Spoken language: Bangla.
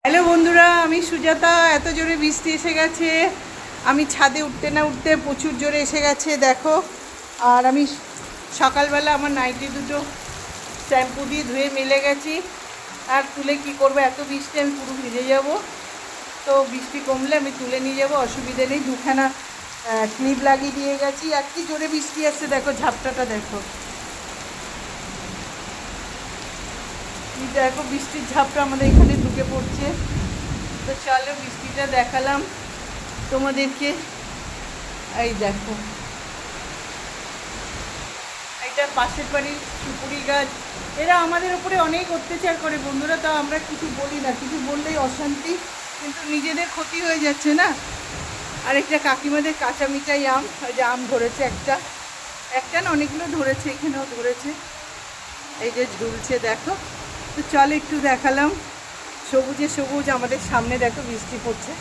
হ্যালো বন্ধুরা, আমি সুজাতা। এত জোরে বৃষ্টি এসে গেছে, আমি ছাদে উঠতে না উঠতে প্রচুর জোরে এসে গেছে দেখো। আর আমি সকালবেলা আমার নাইটি দুটো শ্যাম্পু দিয়ে ধুয়ে মেলে গেছি, আর তুলে কি করব, এত বৃষ্টি আমি পুরো ভিজে যাব। তো বৃষ্টি কমলে আমি তুলে নিয়ে যাব, অসুবিধে নেই। দুখানা ক্লিপ লাগিয়ে দিয়ে গেছি। আর কি জোরে বৃষ্টি আসছে দেখো, ঝাপটাটা দেখো, দেখো বৃষ্টির ঝাপটা আমাদের এখানে ঢুকে পড়ছে। তো চলো বৃষ্টিটা দেখালাম তোমাদেরকে। এই দেখো, এটা পাশের বাড়ির সুপুরি গাছ। এরা আমাদের উপরে অনেক অত্যাচার করে বন্ধুরা, তাও আমরা কিছু বলি না, কিছু বললেই অশান্তি, কিন্তু নিজেদের ক্ষতি হয়ে যাচ্ছে না। আর একটা কাকিমাদের কাঁচা মিঠাই আম, ওই যে আম ধরেছে একটা একটা না, অনেকগুলো ধরেছে, এখানেও ধরেছে, এই যে ঝুলছে দেখো। তো চলো একটু দেখালাম, সবুজে সবুজ আমাদের সামনে দেখো বৃষ্টি পড়ছে।